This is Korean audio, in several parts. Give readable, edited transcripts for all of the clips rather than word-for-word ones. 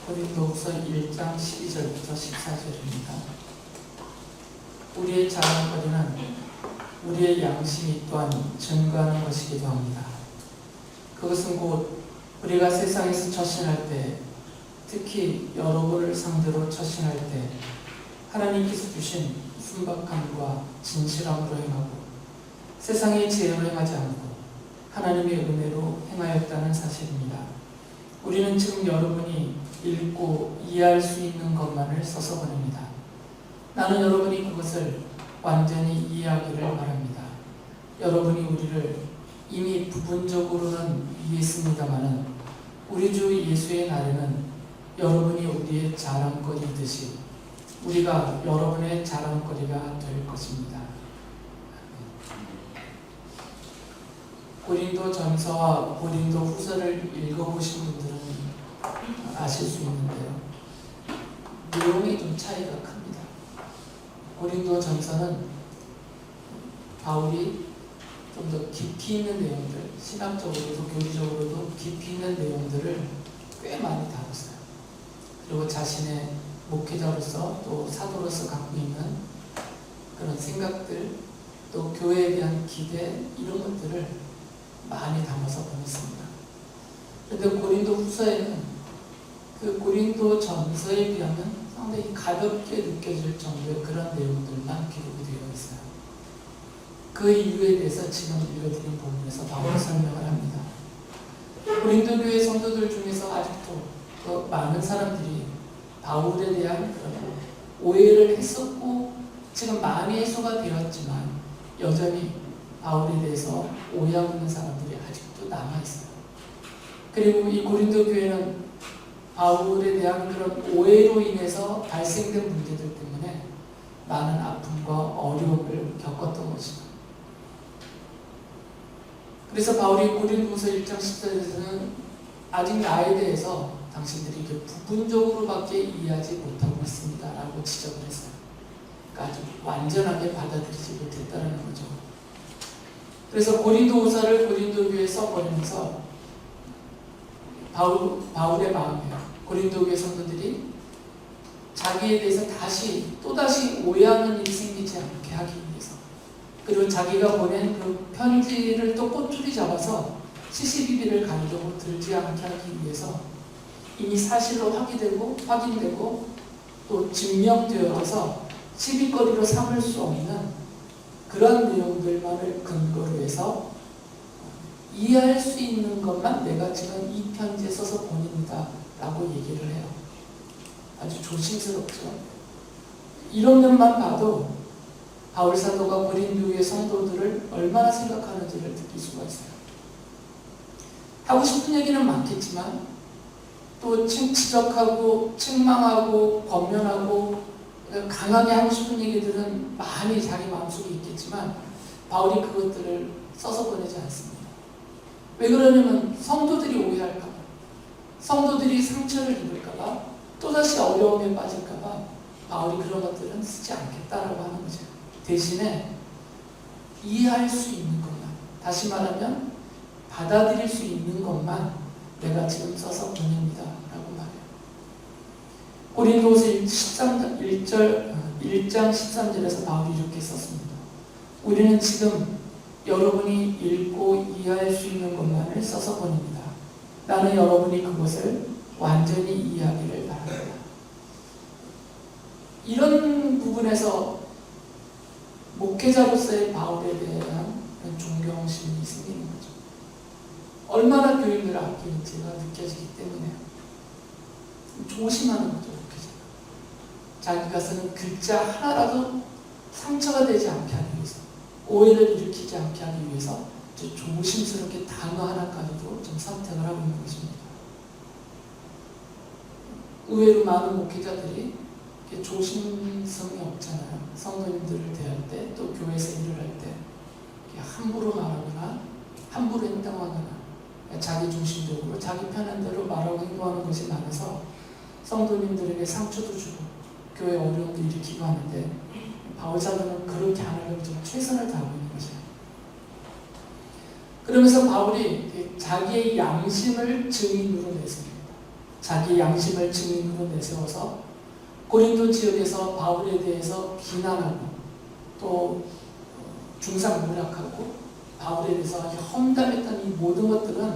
고린도후서 1장 12절부터 14절입니다. 우리의 자랑거리는 우리의 양심이 또한 증거하는 것이기도 합니다. 그것은 곧 우리가 세상에서 처신할 때, 특히 여러분을 상대로 처신할 때 하나님께서 주신 순박함과 진실함으로 행하고 세상의 지혜로 행하지 않고 하나님의 은혜로 행하였다는 사실입니다. 우리는 지금 여러분이 읽고 이해할 수 있는 것만을 써서 보냅니다. 나는 여러분이 그것을 완전히 이해하기를 바랍니다. 여러분이 우리를 이미 부분적으로는 이해했습니다마는 우리 주 예수의 날에는 여러분이 우리의 자랑거리이듯이 우리가 여러분의 자랑거리가 될 것입니다. 고린도 전서와 고린도 후서를 읽어보신 분들은 아실 수 있는데요. 내용이 좀 차이가 큽니다. 고린도 전서는 바울이 좀 더 깊이 있는 내용들, 신학적으로도 교리적으로도 깊이 있는 내용들을 꽤 많이 다뤘어요. 그리고 자신의 목회자로서 또 사도로서 갖고 있는 그런 생각들, 또 교회에 대한 기대, 이런 것들을 많이 담아서 보냈습니다. 그런데 고린도 후서에는 그 고린도 전서에 비하면 상당히 가볍게 느껴질 정도의 그런 내용들만 기록이 되어 있어요. 그 이유에 대해서 지금 읽어드린 부분에서 바울이 설명을 합니다. 고린도 교회 성도들 중에서 아직도 그 많은 사람들이 바울에 대한 그런 오해를 했었고 지금 많이 해소가 되었지만 여전히 바울에 대해서 오해하고 있는 사람들이 아직도 남아있어요. 그리고 이 고린도 교회는 바울에 대한 그런 오해로 인해서 발생된 문제들 때문에 많은 아픔과 어려움을 겪었던 것이다. 그래서 바울이 고린도후서 1장 10절에서는 아직 나에 대해서 당신들이 부분적으로밖에 이해하지 못하고 있습니다 라고 지적을 했어요. 그러니까 아주 완전하게 받아들이지 못했다는 거죠. 그래서 고린도후서를 고린도 교회에 써버리면서 바울의 마음이에요. 고린도 교회 성도들이 자기에 대해서 또다시 오해하는 일이 생기지 않게 하기 위해서, 그리고 자기가 보낸 그 편지를 또 꼬투리 잡아서 시시비비를 감정으로 들지 않게 하기 위해서 이미 사실로 확인되고 또 증명되어서 시비거리로 삼을 수 없는 그런 내용들만을 근거로 해서 이해할 수 있는 것만 내가 지금 이 편지에 써서 보냅니다 라고 얘기를 해요. 아주 조심스럽죠. 이런 면만 봐도 바울 사도가 고린도의 성도들을 얼마나 생각하는지를 느낄 수가 있어요. 하고 싶은 얘기는 많겠지만 또 지적하고 책망하고 권면하고 강하게 하고 싶은 얘기들은 많이 자기 마음속에 있겠지만 바울이 그것들을 써서 보내지 않습니다. 왜 그러냐면 성도들이 오해할까 봐, 성도들이 상처를 입을까 봐, 또다시 어려움에 빠질까 봐 바울이 그런 것들은 쓰지 않겠다라고 하는 거죠. 대신에 이해할 수 있는 것만, 다시 말하면 받아들일 수 있는 것만 내가 지금 써서 보냅니다 라고 말해요. 고린도후서 1장 13절에서 바울이 이렇게 썼습니다. 우리는 지금 여러분이 읽고 이해할 수 있는 것만을 써서 보냅니다. 나는 여러분이 그것을 완전히 이해하기를 바랍니다. 이런 부분에서 목회자로서의 바울에 대한 존경심이 생기는 거죠. 얼마나 교인들을 아끼는지가 느껴지기 때문에 조심하는 거죠. 목회자가 자기가 쓰는 글자 하나라도 상처가 되지 않게 하기 위해서, 오해를 일으키지 않게 하기 위해서 조심스럽게 단어 하나까지도 좀 선택을 하고 있는 것입니다. 의외로 많은 목회자들이 조심성이 없잖아요. 성도님들을 대할 때, 또 교회에서 일을 할 때 함부로 말하거나 함부로 행동하거나 자기 중심적으로 자기 편한 대로 말하고 행동하는 것이 많아서 성도님들에게 상처도 주고 교회 어려움도 일으키고 하는데, 바울 사도는 그렇게 안 하려고 좀 최선을 다하고 있는 거죠. 그러면서 바울이 자기의 양심을 증인으로 내세웁니다. 자기 양심을 증인으로 내세워서 고린도 지역에서 바울에 대해서 비난하고 또 중상모략하고 바울에 대해서 험담했던 이 모든 것들은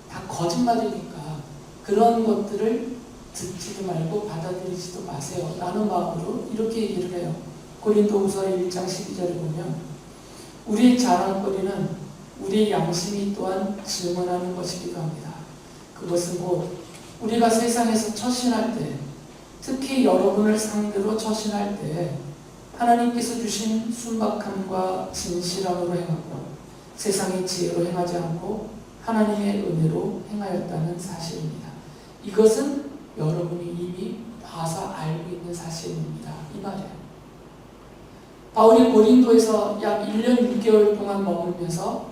다 거짓말이니까 그런 것들을 듣지도 말고 받아들이지도 마세요 라는 마음으로 이렇게 얘기를 해요. 고린도후서 1장 12절에 보면 우리의 자랑거리는 우리의 양심이 또한 증언하는 것이기도 합니다. 그것은 곧 우리가 세상에서 처신할 때, 특히 여러분을 상대로 처신할 때 하나님께서 주신 순박함과 진실함으로 행하고 세상의 지혜로 행하지 않고 하나님의 은혜로 행하였다는 사실입니다. 이것은 여러분이 이미 봐서 알고 있는 사실입니다. 이 말이에요. 바울이 고린도에서 약 1년 6개월 동안 머물면서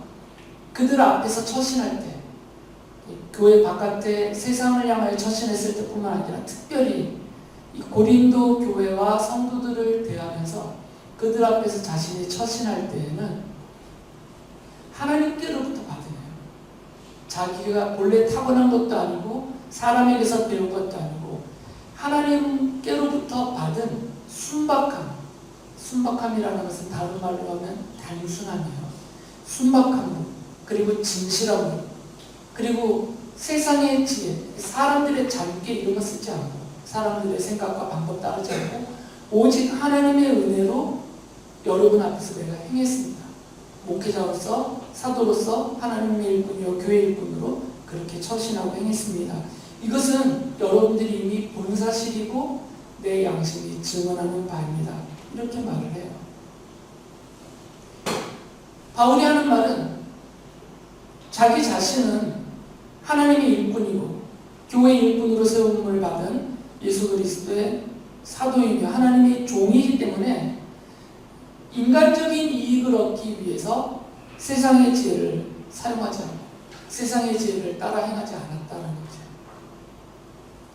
그들 앞에서 처신할 때, 교회 바깥에 세상을 향하여 처신했을 때뿐만 아니라 특별히 이 고린도 교회와 성도들을 대하면서 그들 앞에서 자신이 처신할 때에는 하나님께로부터 받으네요. 자기가 본래 타고난 것도 아니고 사람에게서 배운 것도 아니고 하나님께로부터 받은 순박함이라는 것은 다른 말로 하면 단순함이에요. 순박함으로, 그리고 진실함으로, 그리고 세상의 지혜, 사람들의 잔꾀 이런 거 쓰지 않고 사람들의 생각과 방법 따르지 않고 오직 하나님의 은혜로 여러분 앞에서 내가 행했습니다. 목회자로서, 사도로서 하나님의 일꾼이요 교회 일꾼으로 그렇게 처신하고 행했습니다. 이것은 여러분들이 이미 본 사실이고 내 양심이 증언하는 바입니다. 이렇게 말을 해요. 바울이 하는 말은 자기 자신은 하나님의 일꾼이고 교회 일꾼으로 세움을 받은 예수 그리스도의 사도이며 하나님의 종이기 때문에 인간적인 이익을 얻기 위해서 세상의 지혜를 사용하지 않고 세상의 지혜를 따라 행하지 않았다는 거죠.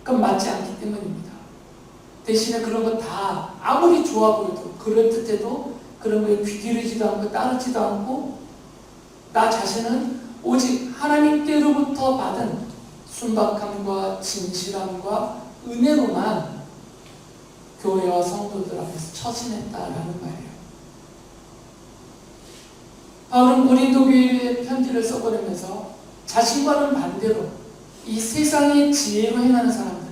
그건 맞지 않기 때문입니다. 대신에 그런 거 다 아무리 좋아 보여도 그럴듯해도 그런 거에 귀 기르지도 않고 따르지도 않고 나 자신은 오직 하나님께로부터 받은 순박함과 진실함과 은혜로만 교회와 성도들 앞에서 처신했다라는 말이에요. 바울은 고린도 교회에 편지를 써보내면서 자신과는 반대로 이 세상의 지혜로 행하는 사람들,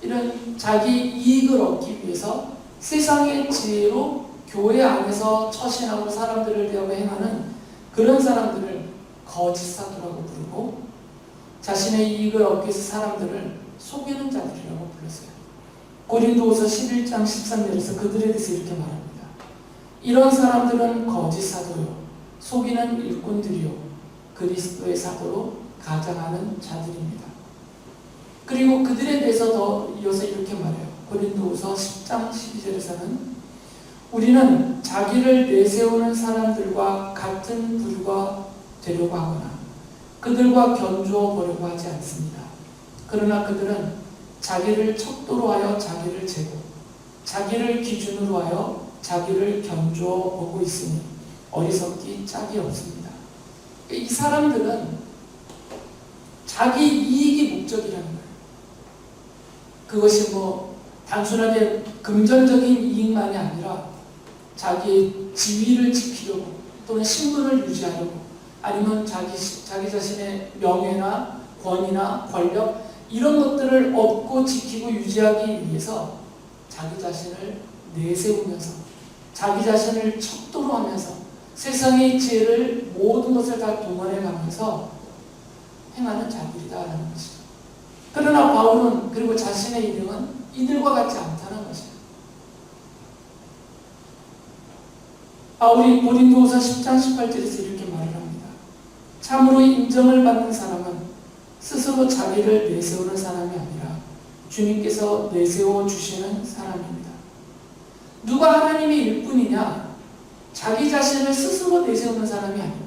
이런 자기 이익을 얻기 위해서 세상의 지혜로 교회 안에서 처신하고 사람들을 대하여 행하는 그런 사람들을 거짓 사도라고 부르고 자신의 이익을 얻기 위해서 사람들을 속이는 자들이라고 불렀어요. 고린도후서 11장 13절에서 그들에 대해서 이렇게 말합니다. 이런 사람들은 거짓 사도요, 속이는 일꾼들이요, 그리스도의 사도로 가장하는 자들입니다. 그리고 그들에 대해서 더 이어서 이렇게 말해요. 고린도후서 10장 12절에서는 우리는 자기를 내세우는 사람들과 같은 부류가 되려고 하거나 그들과 견주어 보려고 하지 않습니다. 그러나 그들은 자기를 척도로 하여 자기를 재고 자기를 기준으로 하여 자기를 견주어 보고 있으니 어리석기 짝이 없습니다. 이 사람들은 자기 이익이 목적이라는 거예요. 그것이 단순하게 금전적인 이익만이 아니라 자기의 지위를 지키려고 또는 신분을 유지하려고 아니면 자기 자신의 명예나 권위나 권력 이런 것들을 얻고 지키고 유지하기 위해서 자기 자신을 내세우면서 자기 자신을 척도로 하면서 세상의 지혜를 모든 것을 다 동원해 가면서 행하는 자들이다라는 것이죠. 그러나 바울은 그리고 자신의 이름은 이들과 같지 않다는 것이에요. 바울이 고린도후서 10장 18절에서 이렇게 말을 합니다. 참으로 인정을 받는 사람은 스스로 자기를 내세우는 사람이 아니라 주님께서 내세워 주시는 사람입니다. 누가 하나님의 일꾼이냐? 자기 자신을 스스로 내세우는 사람이 아니고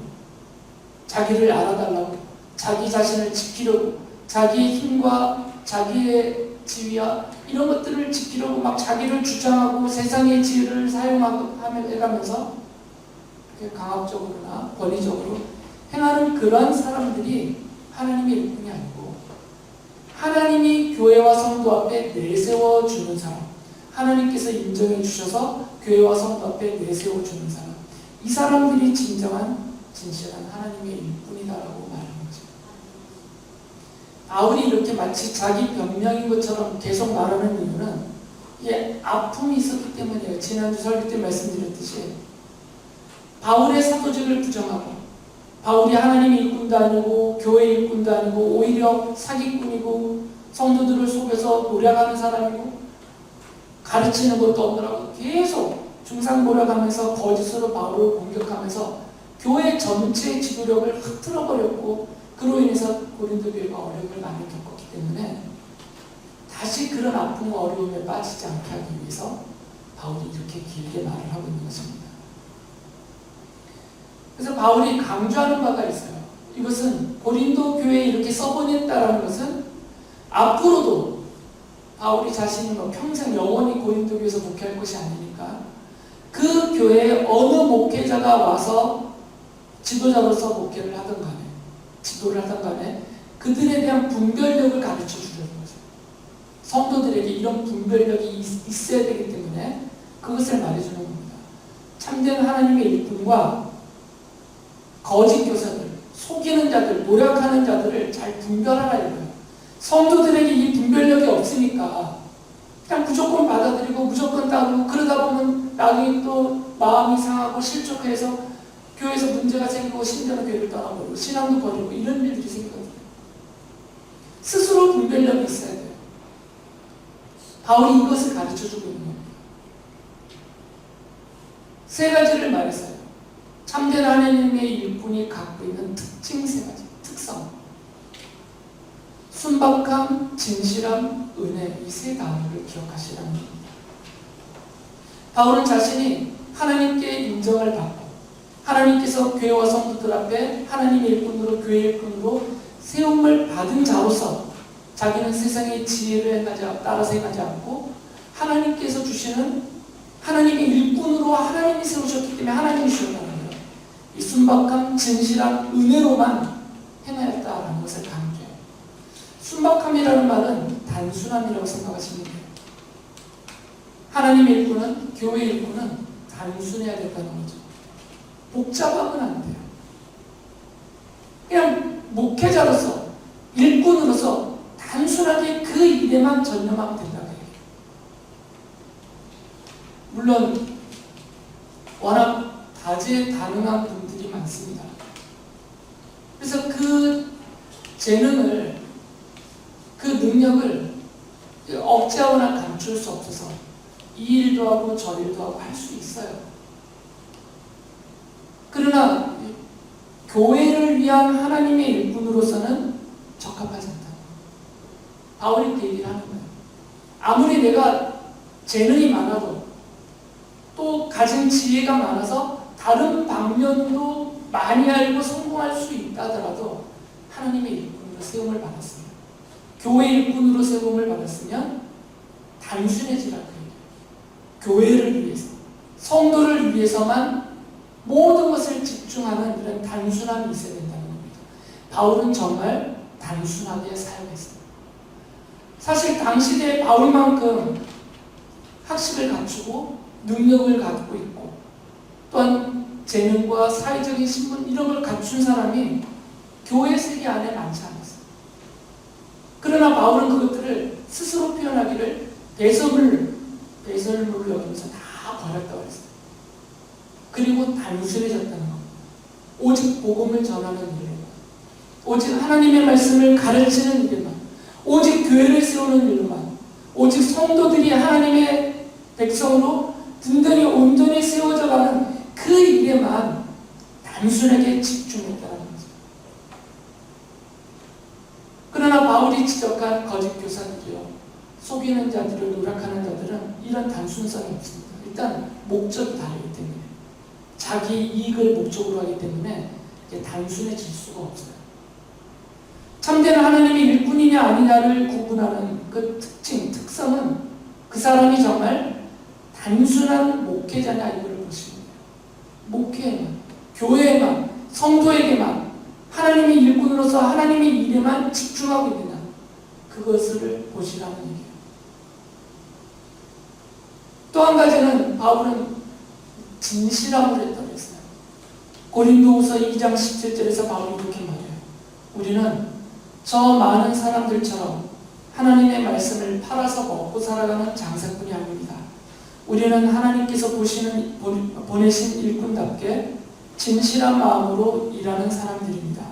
자기를 알아달라고 자기 자신을 지키려고 자기의 힘과 자기의 지위와 이런 것들을 지키려고 막 자기를 주장하고 세상의 지혜를 사용해가면서 강압적으로나 권위적으로 행하는 그런 사람들이 하나님의 일꾼이 아니고 하나님이 교회와 성도 앞에 내세워 주는 사람, 하나님께서 인정해 주셔서 교회와 성도 앞에 내세워 주는 사람, 이 사람들이 진정한 진실한 하나님의 일꾼이다라고 말하는 거죠. 바울이 이렇게 마치 자기 변명인 것처럼 계속 말하는 이유는 이게 아픔이 있었기 때문이에요. 지난주 설교 때 말씀드렸듯이 바울의 사도직을 부정하고 바울이 하나님의 일꾼도 아니고 교회 일꾼도 아니고 오히려 사기꾼이고 성도들을 속여서 노력하는 사람이고 가르치는 것도 없더라고 계속 중상모략하면서 거짓으로 바울을 공격하면서 교회 전체의 지도력을 흐트러버렸고 그로 인해서 고린도 교회가 어려움을 많이 겪었기 때문에 다시 그런 아픔과 어려움에 빠지지 않게 하기 위해서 바울이 이렇게 길게 말을 하고 있는 것입니다. 그래서 바울이 강조하는 바가 있어요. 이것은 고린도 교회에 이렇게 써보냈다라는 것은 앞으로도 바울이 자신이 평생 영원히 고린도 교회에서 목회할 것이 아니니까 그 교회에 어느 목회자가 와서 지도자로서 목회를 하든 간에 지도를 하든 간에 그들에 대한 분별력을 가르쳐 주려는 거죠. 성도들에게 이런 분별력이 있어야 되기 때문에 그것을 말해주는 겁니다. 참된 하나님의 일꾼과 거짓 교사들, 속이는 자들, 노력하는 자들을 잘 분별하라 이거예요. 성도들에게 이 분별력이 없으니까 그냥 무조건 받아들이고 무조건 따르고 그러다 보면 나중에 또 마음이 상하고 실족해서 교회에서 문제가 생기고 심지어는 교회를 떠나버리고 신앙도 버리고 이런 일들이 생기거든요. 스스로 분별력이 있어야 돼요. 바울이 이것을 가르쳐주고 있는 겁니다. 세 가지를 말했어요. 참된 하나님의 일꾼이 갖고 있는 특징 세 가지, 특성. 순박함, 진실함, 은혜, 이 세 단어를 기억하시라는 겁니다. 바울은 자신이 하나님께 인정을 받고 하나님께서 교회와 성도들 앞에 하나님의 일꾼으로 교회 일꾼으로 세움을 받은 자로서 자기는 세상의 지혜를 따라서 행하지 않고 하나님께서 주시는 하나님의 일꾼으로 하나님이 세우셨기 때문에 하나님이 주셨다는 거예요. 이 순박함, 진실함, 은혜로만 행하였다라는 것을 강조해요. 순박함이라는 말은 단순함이라고 생각하시면 돼요. 하나님의 일꾼은, 교회 일꾼은 단순해야 된다는 거죠. 복잡하면 안 돼요. 그냥 목회자로서, 일꾼으로서 단순하게 그 일에만 전념하면 된다고 해요. 물론 워낙 다재다능한 분들이 많습니다. 그래서 그 재능을, 그 능력을 억제하거나 감출 수 없어서 이 일도 하고 저 일도 하고 할 수 있어요. 그러나 교회를 위한 하나님의 일꾼으로서는 적합하지 않다. 바울이 그 얘기를 하는 거예요. 아무리 내가 재능이 많아도 또 가진 지혜가 많아서 다른 방면도 많이 알고 성공할 수 있다 하더라도 하나님의 일꾼으로 세움을 받았습니다. 교회 일꾼으로 세움을 받았으면 단순해지라고 해요. 교회를 위해서, 성도를 위해서만 모든 것을 집중하는 이런 단순함이 있어야 된다는 겁니다. 바울은 정말 단순하게 사용했습니다. 사실 당시대 바울만큼 학식을 갖추고 능력을 갖고 있고 또한 재능과 사회적인 신분 이런 걸 갖춘 사람이 교회 세계 안에 많지 않았어요. 그러나 바울은 그것들을 스스로 표현하기를 배설물을 여기면서 다 버렸다고 했어요. 그리고 단순해졌다는 겁니다. 오직 복음을 전하는 일에만, 오직 하나님의 말씀을 가르치는 일에만, 오직 교회를 세우는 일로만, 오직 성도들이 하나님의 백성으로 든든히 온전히 세워져가는 그 일에만 단순하게 집중했다는 거죠. 그러나 바울이 지적한 거짓 교사들이요, 속이는 자들을 노력하는 자들은 이런 단순성이 없습니다. 일단 목적이 다르기 때문에, 자기 이익을 목적으로 하기 때문에 단순해질 수가 없어요. 참된 하나님의 일꾼이냐 아니냐를 구분하는 그 특징, 특성은 그 사람이 정말 단순한 목회자냐 이걸 보시면 돼요. 목회에만, 교회에만, 성도에게만 하나님의 일꾼으로서 하나님의 일에만 집중하고 있느냐, 그것을 보시라는 얘기예요. 또 한 가지는 바울은 진실함을 했다고 했어요. 고린도후서 2장 17절에서 바울이 이렇게 말해요. 우리는 저 많은 사람들처럼 하나님의 말씀을 팔아서 먹고 살아가는 장사꾼이 아닙니다. 우리는 하나님께서 보내신 일꾼답게 진실한 마음으로 일하는 사람들입니다.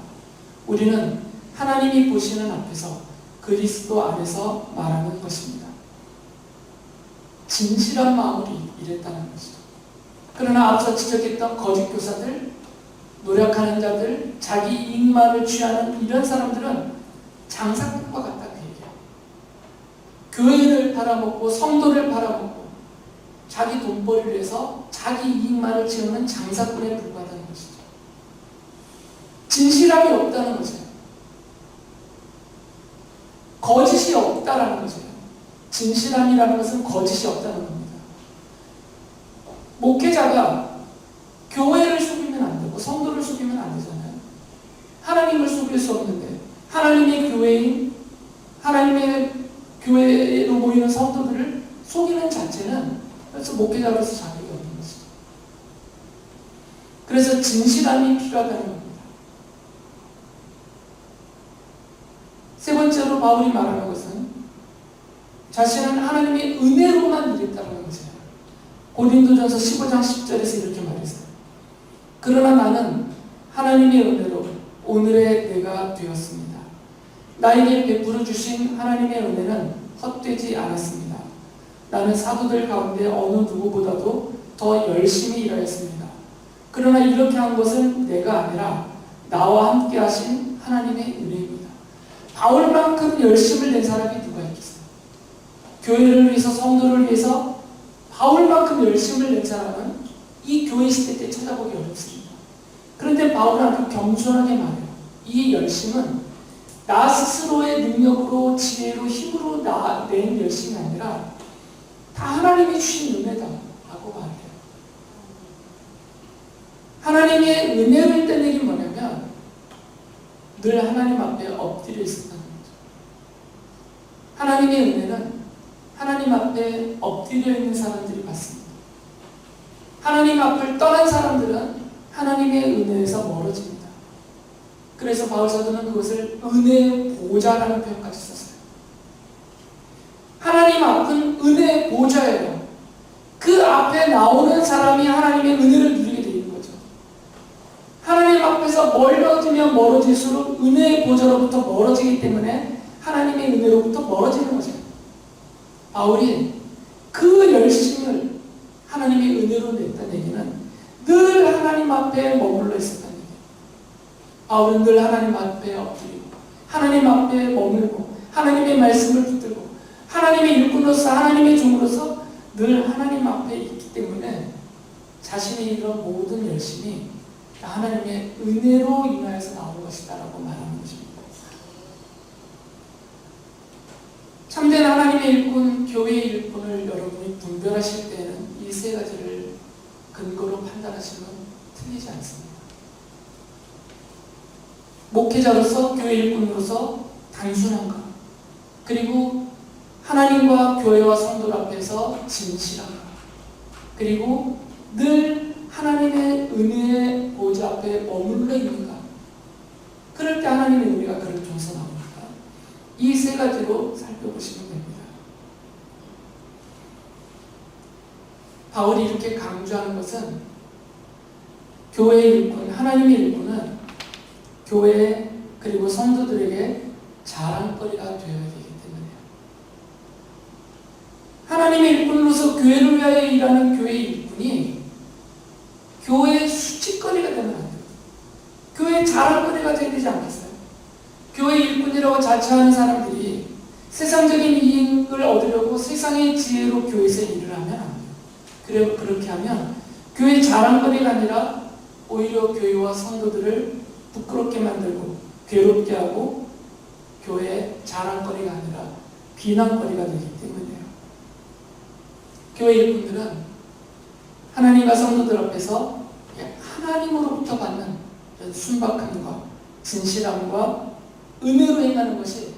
우리는 하나님이 보시는 앞에서 그리스도 안에서 말하는 것입니다. 진실한 마음으로 일했다는 것이죠. 그러나 앞서 지적했던 거짓 교사들, 노력하는 자들, 자기 이익만을 취하는 이런 사람들은 장사꾼과 같다고 얘기해요. 교회를 팔아먹고 성도를 팔아먹고 자기 돈벌이를 위해서 자기 이익만을 채우는 장사꾼에 불과하다는 것이죠. 진실함이 없다는 거죠. 거짓이 없다라는 거죠. 진실함이라는 것은 거짓이 없다는 겁니다. 목회자가 교회를 속이면 안 되고 성도를 속이면 안 되잖아요. 하나님을 속일 수 없는데 하나님의 교회인, 하나님의 교회로 모이는 성도들을 속이는 자체는 그래서 목회자로서 자격이 없는 것이죠. 그래서 진실함이 필요하다는 겁니다. 세 번째로 바울이 말하는 것은 자신은 하나님의 은혜로만 일했다는 것이에요. 고린도전서 15장 10절에서 이렇게 말했어요. 그러나 나는 하나님의 은혜로 오늘의 내가 되었습니다. 나에게 베풀어 주신 하나님의 은혜는 헛되지 않았습니다. 나는 사도들 가운데 어느 누구보다도 더 열심히 일하였습니다. 그러나 이렇게 한 것은 내가 아니라 나와 함께 하신 하나님의 은혜입니다. 바울만큼 열심을 낸 사람이 누가 있겠어요? 교회를 위해서, 성도를 위해서 바울만큼 열심을 낸 사람은 이 교회 시대 때 찾아보기 어렵습니다. 그런데 바울은 아주 겸손하게 말해요. 이 열심은 나 스스로의 능력으로, 지혜로, 힘으로 낸 열심이 아니라 다 하나님이 주신 은혜다 라고 말해요. 하나님의 은혜를 떼내기 뭐냐면 늘 하나님 앞에 엎드려 있었다는 거죠. 하나님의 은혜는 하나님 앞에 엎드려 있는 사람들이 받습니다. 하나님 앞을 떠난 사람들은 하나님의 은혜에서 멀어집니다. 그래서 바울 사도는 그것을 은혜의 보좌라는 표현까지 썼어요. 하나님 앞은 은혜의 보좌예요. 그 앞에 나오는 사람이 하나님의 은혜를 누리게 되는 거죠. 하나님 앞에서 멀어지면 멀어질수록 은혜의 보좌로부터 멀어지기 때문에 하나님의 은혜로부터 멀어지는 거죠. 바울이 그 열심을 하나님의 은혜로 냈다는 얘기는 늘 하나님 앞에 머물러 있었다는 얘기예요. 바울은 늘 하나님 앞에 엎드리고 하나님 앞에 머물고 하나님의 말씀을 붙들고 하나님의 일꾼으로서, 하나님의 종으로서 늘 하나님 앞에 있기 때문에 자신의 이런 모든 열심이 하나님의 은혜로 인하여서 나온 것이다 라고 말하는 것입니다. 참된 하나님의 일꾼, 교회의 일꾼을 여러분이 분별하실 때에는 이 세 가지를 근거로 판단하시면 틀리지 않습니다. 목회자로서, 교회 일꾼으로서 단순한 것, 그리고 하나님과 교회와 성도 앞에서 진실한 것, 그리고 늘 하나님의 은혜의 보좌 앞에 머물러 있는가. 그럴 때 하나님의 은혜가 그를 통해서 나옵니다. 이 세 가지로 살펴보시면 됩니다. 바울이 이렇게 강조하는 것은 교회의 일꾼, 하나님의 일꾼은 교회 그리고 성도들에게 자랑거리가 되어야 되기 때문이에요. 하나님의 일꾼으로서 교회를 위하여 일하는 교회의 일꾼이 교회의 수치거리가 되면 안 돼요. 교회의 자랑거리가 되어야 되지 않겠어요? 교회 일꾼이라고 자처하는 사람들이 세상적인 이익을 얻으려고 세상의 지혜로 교회에서 일을 하면 안 돼요. 그렇게 하면 교회 자랑거리가 아니라 오히려 교회와 성도들을 부끄럽게 만들고 괴롭게 하고 교회의 자랑거리가 아니라 비난거리가 되기 때문이에요. 교회 일꾼들은 하나님과 성도들 앞에서 하나님으로부터 받는 순박함과 진실함과 은혜로 행하는 것이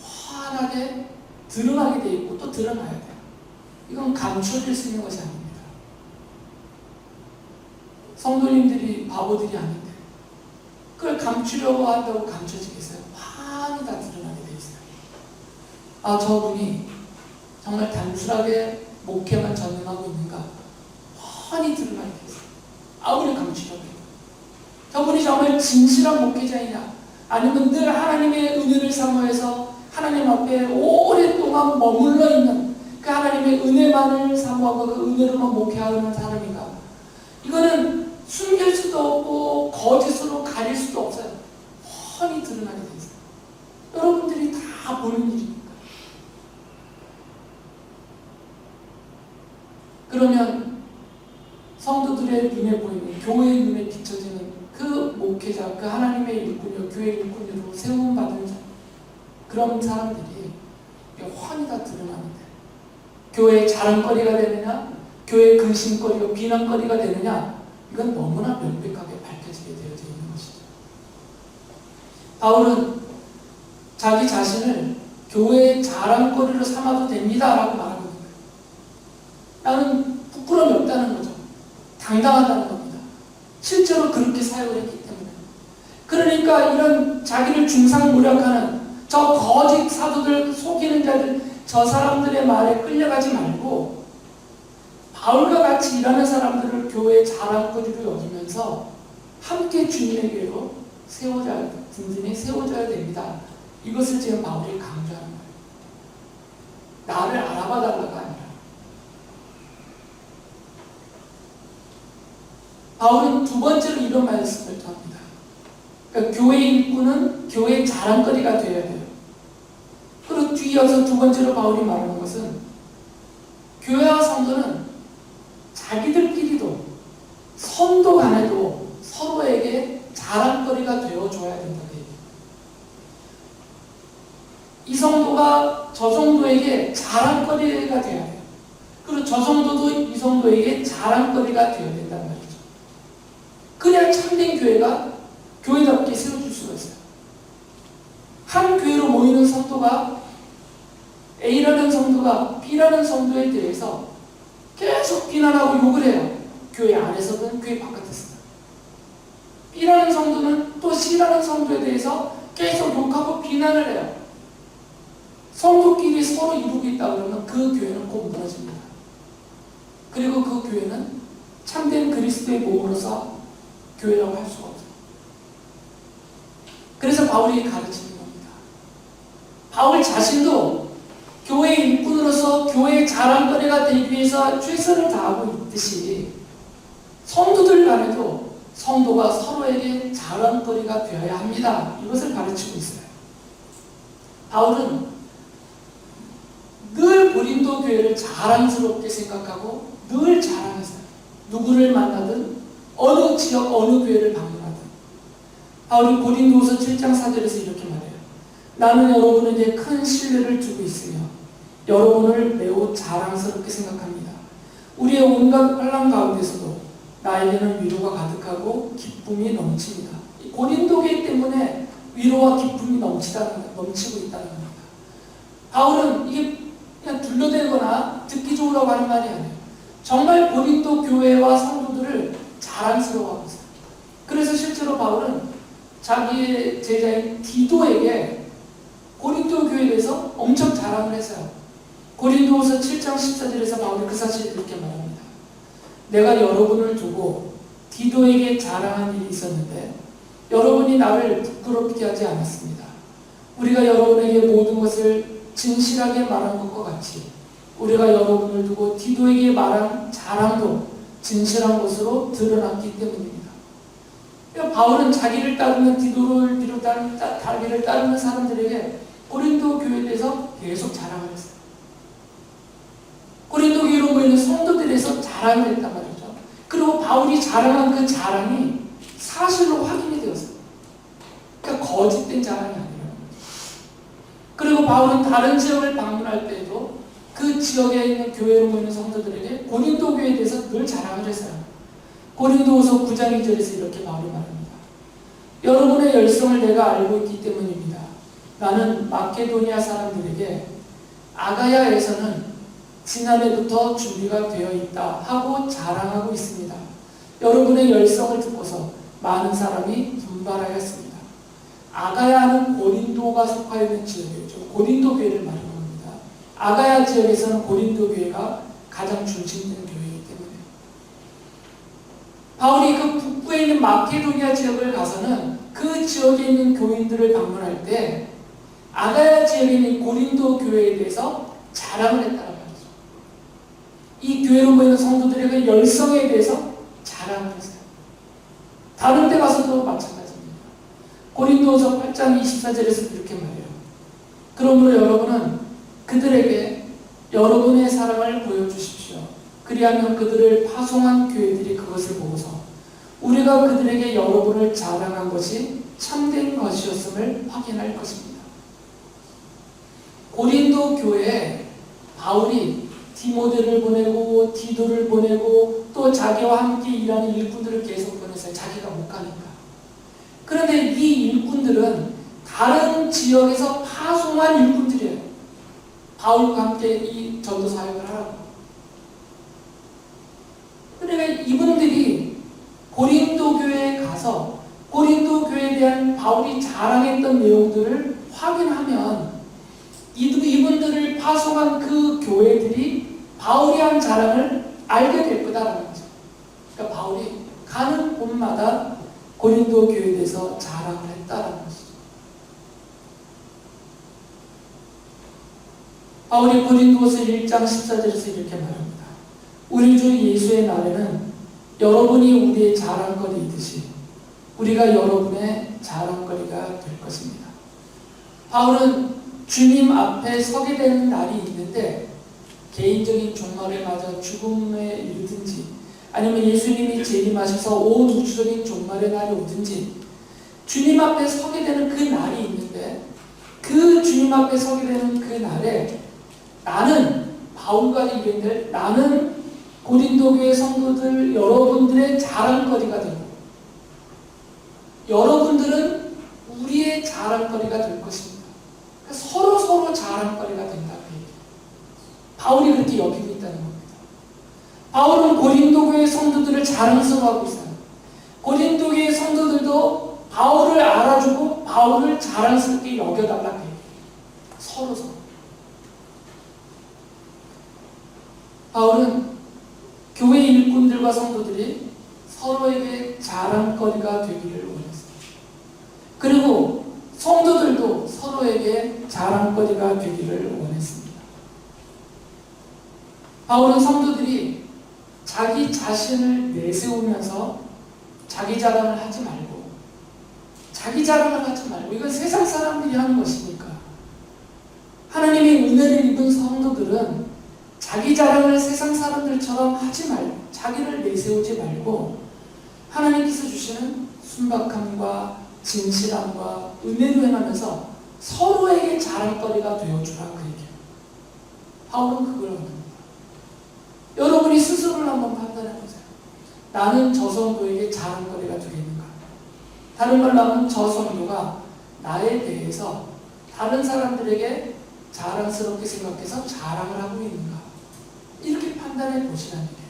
환하게 확실하게 드러나게 돼 있고 또 드러나야 돼요. 이건 감춰질 수 있는 것이 아닙니다. 성도님들이 바보들이 아닌데 그걸 감추려고 한다고 감춰지겠어요? 환히 다 드러나게 돼 있어요. 아, 저분이 정말 단순하게 목회만 전능하고 있는가? 환히 드러나게 돼 있어요. 아무리 감추려고 해도. 저분이 정말 진실한 목회자이냐? 아니면 늘 하나님의 은혜를 사모해서 하나님 앞에 오랫동안 머물러 있는 그 하나님의 은혜만을 사모하고 그 은혜로만 목회하는 사람인가? 이거는 숨길 수도 없고 거짓으로 가릴 수도 없어요. 훤히 드러나게 돼 있어요. 여러분들이 다 보는 일이니까. 그러면 성도들의 눈에 보이는, 교회의 눈에 비춰지는 그 목회자, 그 하나님의 일꾼이요, 교회 일꾼으로 세움받은 그런 사람들이 훤히 다 드러나는데 교회의 자랑거리가 되느냐, 교회의 근심거리가 비난거리가 되느냐, 이건 너무나 명백하게 밝혀지게 되어져 있는 것이죠. 바울은 자기 자신을 교회의 자랑거리로 삼아도 됩니다 라고 말하고 있는 거예요. 나는 부끄러움이 없다는 거죠. 당당하다는 겁니다. 실제로 그렇게 사역을 했기 때문에. 그러니까 이런 자기를 중상모략하는 저 거짓 사도들, 속이는 자들, 저 사람들의 말에 끌려가지 말고 바울과 같이 일하는 사람들을 교회의 자랑거리로 여기면서 함께 주님의 교회로 세워져야, 든든히 세워져야 됩니다. 이것을 지금 바울이 강조하는 거예요. 나를 알아봐 달라가 아니라. 바울은 두 번째로 이런 말씀을 합니다. 그러니까 교회 일꾼은 교회의 자랑거리가 되어야 돼요. 그리고 뒤이어서 두 번째로 바울이 말하는 것은 교회와 성도는 자기들끼리도 선도 간에도 서로에게 자랑거리가 되어줘야 된다는 얘기예요. 이 성도가 저 성도에게 자랑거리가 되어야 돼요. 그리고 저 성도도 이 성도에게 자랑거리가 되어야 된다는 말이죠. 그래야 참된 교회가 교회답게 세워질 수가 있어요. 한 교회로 모이는 성도가 A라는 성도가 B라는 성도에 대해서 계속 비난하고 욕을 해요. 교회 안에서든 교회 바깥에서든. B라는 성도는 또 C라는 성도에 대해서 계속 욕하고 비난을 해요. 성도끼리 서로 이루고 있다 그러면 그 교회는 꼭 무너집니다. 그리고 그 교회는 참된 그리스도의 몸으로서 교회라고 할 수가 없어요. 그래서 바울이 가르치는 겁니다. 바울 자신도 교회 일꾼으로서 교회의 자랑거리가 되기 위해서 최선을 다하고 있듯이 성도들 간에도 성도가 서로에게 자랑거리가 되어야 합니다. 이것을 가르치고 있어요. 바울은 늘 고린도 교회를 자랑스럽게 생각하고 늘 자랑했어요. 누구를 만나든 어느 지역 어느 교회를 방문하든. 바울이 고린도후서 7장 4절에서 이렇게 말해요. 나는 여러분에게 큰 신뢰를 두고 있으며 여러분을 매우 자랑스럽게 생각합니다. 우리의 온갖 환난 가운데서도 나에게는 위로가 가득하고 기쁨이 넘칩니다. 고린도 교회 때문에 위로와 기쁨이 넘치고 있다는 겁니다. 바울은 이게 그냥 둘러대거나 듣기 좋으라고 하는 말이 아니에요. 정말 고린도 교회와 성도들을 자랑스러워하고 있어요. 그래서 실제로 바울은 자기의 제자인 디도에게 고린도 교회에 대해서 엄청 자랑을 했어요. 고린도후서 7장 14절에서 바울이 그 사실을 이렇게 말합니다. 내가 여러분을 두고 디도에게 자랑한 일이 있었는데 여러분이 나를 부끄럽게 하지 않았습니다. 우리가 여러분에게 모든 것을 진실하게 말한 것과 같이 우리가 여러분을 두고 디도에게 말한 자랑도 진실한 것으로 드러났기 때문입니다. 바울은 자기를 따르는 디도를 비롯한 자기를 따르는 사람들에게 고린도 교회에 대해서 계속 자랑을 했어요. 고린도 교회로 모이는 성도들에서 자랑을 했단 말이죠. 그리고 바울이 자랑한 그 자랑이 사실로 확인이 되었어요. 그러니까 거짓된 자랑이 아니라는 거죠. 그리고 바울은 다른 지역을 방문할 때에도 그 지역에 있는 교회로 모이는 성도들에게 고린도 교회에 대해서 늘 자랑을 했어요. 고린도후서 9장 2절에서 이렇게 바울이 말합니다. 여러분의 열성을 내가 알고 있기 때문입니다. 나는 마케도니아 사람들에게 아가야에서는 지난해부터 준비가 되어 있다 하고 자랑하고 있습니다. 여러분의 열성을 듣고서 많은 사람이 분발하였습니다. 아가야는 고린도가 속하여 있는 지역이죠. 고린도 교회를 말하는 겁니다. 아가야 지역에서는 고린도 교회가 가장 중심된 교회이기 때문에 바울이 그 북부에 있는 마케도니아 지역을 가서는 그 지역에 있는 교인들을 방문할 때 아가야 지역에 있는 고린도 교회에 대해서 자랑을 했다는 말이죠. 이 교회로 모이는 성도들의 그 열성에 대해서 자랑을 했어요. 다른 데 가서도 마찬가지입니다. 고린도서 8장 24절에서 이렇게 말해요. 그러므로 여러분은 그들에게 여러분의 사랑을 보여주십시오. 그리하면 그들을 파송한 교회들이 그것을 보고서 우리가 그들에게 여러분을 자랑한 것이 참된 것이었음을 확인할 것입니다. 고린도 교회에 바울이 디모데를 보내고 디도를 보내고 또 자기와 함께 일하는 일꾼들을 계속 보내서 자기가 못 가니까. 그런데 이 일꾼들은 다른 지역에서 파송한 일꾼들이에요. 바울과 함께 이 전도 사역을 하라고. 그러니까 이분들이 고린도 교회에 가서 고린도 교회에 대한 바울이 자랑했던 내용들을 확인하면 이분들을 파송한 그 교회들이 바울이 한 자랑을 알게 될 거다라는 거죠. 그러니까 바울이 가는 곳마다 고린도 교회에 대해서 자랑을 했다라는 것이죠. 바울이 고린도서 1장 14절에서 이렇게 말합니다. 우리 주 예수의 날에는 여러분이 우리의 자랑거리이듯이 우리가 여러분의 자랑거리가 될 것입니다. 바울은 주님 앞에 서게 되는 날이 있는데 개인적인 종말을 맞아 죽음에 이르든지 아니면 예수님이 재림하셔서 온 우주적인 종말의 날이 오든지 주님 앞에 서게 되는 그 날이 있는데 그 주님 앞에 서게 되는 그 날에 나는 바울과 얘기했는데 나는 고린도 교회 성도들 여러분들의 자랑거리가 되고 여러분들은 우리의 자랑거리가 될 것입니다. 서로 자랑거리가 된다고 얘기해요. 바울이 그렇게 여기고 있다는 겁니다. 바울은 고린도 교회 성도들을 자랑스러워하고 있어요. 고린도 교회 성도들도 바울을 알아주고 바울을 자랑스럽게 여겨달라고 해요. 서로. 바울은 교회 일꾼들과 성도들이 서로에게 자랑거리가 되기를 원했어요. 그리고 성도들도 서로에게 자랑거리가 되기를 원했습니다. 바울은 성도들이 자기 자신을 내세우면서 자기 자랑을 하지 말고 이건 세상 사람들이 하는 것이니까 하나님의 은혜를 입은 성도들은 자기 자랑을 세상 사람들처럼 하지 말고 자기를 내세우지 말고 하나님께서 주시는 순박함과 진실함과 은혜로 행하면서 서로에게 자랑거리가 되어주라고 얘기해요. 바울은 그걸 원합니다. 여러분이 스스로를 한번 판단해보세요. 나는 저 성도에게 자랑거리가 되겠는가? 다른 말로 하면 저 성도가 나에 대해서 다른 사람들에게 자랑스럽게 생각해서 자랑을 하고 있는가? 이렇게 판단해 보시라는 거예요.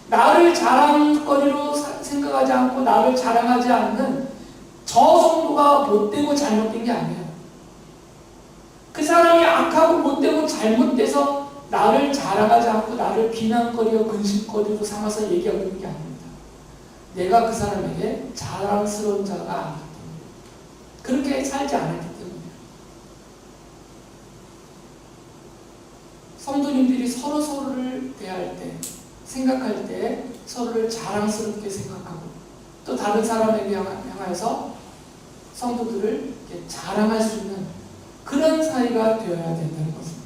나를 자랑거리로 생각하지 않고 나를 자랑하지 않는 저 성도가 못되고 잘못된 게 아니에요. 그 사람이 악하고 못되고 잘못돼서 나를 자랑하지 않고 나를 비난거리와 근심거리로 삼아서 얘기하고 있는 게 아닙니다. 내가 그 사람에게 자랑스러운 자가 아니기 때문에 그렇게 살지 않았기 때문에 성도님들이 서로를 대할 때 생각할 때 서로를 자랑스럽게 생각하고 또 다른 사람에게 향하여서 성도들을 이렇게 자랑할 수 있는 그런 사이가 되어야 된다는 것입니다.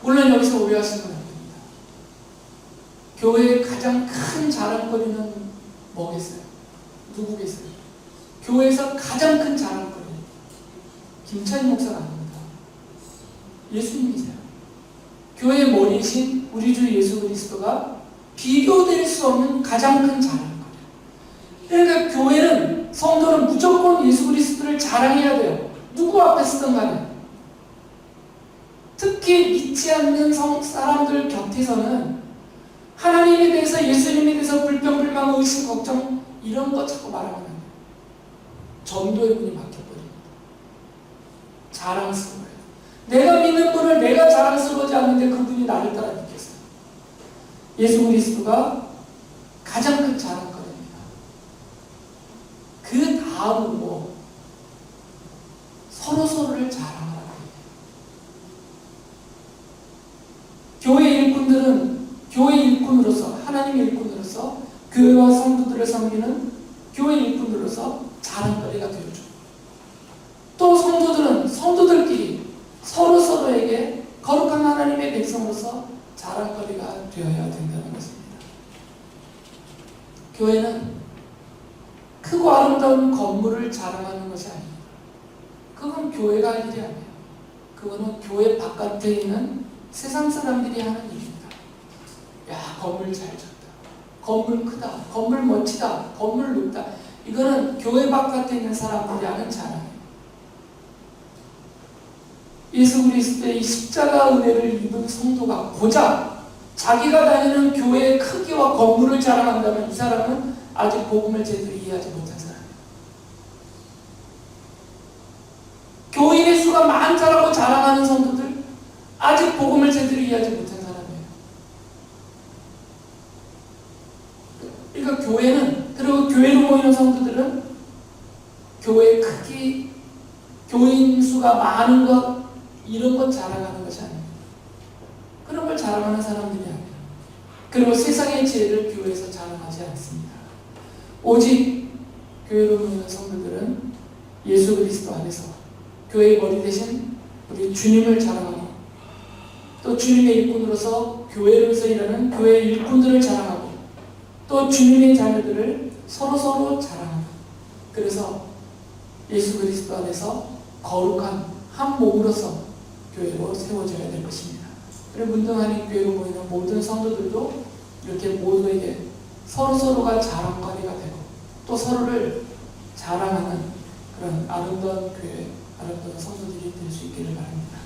물론 여기서 오해하시는 건 아닙니다. 교회의 가장 큰 자랑거리는 뭐겠어요? 누구겠어요? 교회에서 가장 큰 자랑거리 김찬희 목사가 아닙니다. 예수님이세요. 교회의 머리이신 우리 주 예수 그리스도가 비교될 수 없는 가장 큰 자랑거리. 그러니까 교회는 성도는 무조건 예수 그리스도를 자랑해야 돼요. 누구 앞에서든 간에. 특히 믿지 않는 사람들 곁에서는 하나님에 대해서, 예수님에 대해서 불평불만, 의심, 걱정 이런 거 자꾸 말하면 안 돼요. 전도의 문이 막혀버립니다. 자랑스러워요. 내가 믿는 분을 내가 자랑스러워하지 않는데 그분이 나를 따라 믿겠어요. 예수 그리스도가 가장 큰 자랑거리입니다. 그 다음으로 서로서로를 자랑하라고 해요. 교회 일꾼들은 교회 일꾼으로서, 하나님의 일꾼으로서 교회와 성도들을 섬기는 교회 일꾼으로서 자랑거리가 되어줘. 또 성도들은 성도들끼리 서로서로에게 거룩한 하나님의 백성으로서 자랑거리가 되어야 된다는 것입니다. 교회는 크고 아름다운 건물을 자랑하는 것이 아닙니다. 그건 교회가 할 일이 아니에요. 그거는 교회 바깥에 있는 세상 사람들이 하는 일입니다. 야, 건물 잘 졌다. 건물 크다. 건물 멋지다. 건물 높다. 이거는 교회 바깥에 있는 사람들이 하는 자랑이에요. 예수 그리스도의 십자가 은혜를 입은 성도가 고작 자기가 다니는 교회의 크기와 건물을 자랑한다면 이 사람은 아직 복음을 제대로 이해하지 못한 사람이에요. 교인의 수가 많다라고 자랑하는 성도들, 아직 복음을 제대로 이해하지 못한 사람이에요. 그러니까 교회는, 그리고 교회로 모이는 성도들은 교회의 크기, 교인 수가 많은 것, 이런 것 자랑하는 것이 아닙니다. 그런 걸 자랑하는 사람들이 아니에요. 그리고 세상의 지혜를 교회에서 자랑하지 않습니다. 오직 교회로 모이는 성도들은 예수 그리스도 안에서 교회의 머리 대신 우리 주님을 자랑하고, 또 주님의 일꾼으로서 교회로서 일하는 교회의 일꾼들을 자랑하고, 또 주님의 자녀들을 서로서로 자랑하고, 그래서 예수 그리스도 안에서 거룩한 한 몸으로서 교회로 세워져야 될 것입니다. 그리고 문등하는 교회로 모이는 모든 성도들도 이렇게 모두에게 서로서로가 자랑거리가 되고 또 서로를 자랑하는 그런 아름다운 교회, 아름다운 성도들이 될 수 있기를 바랍니다.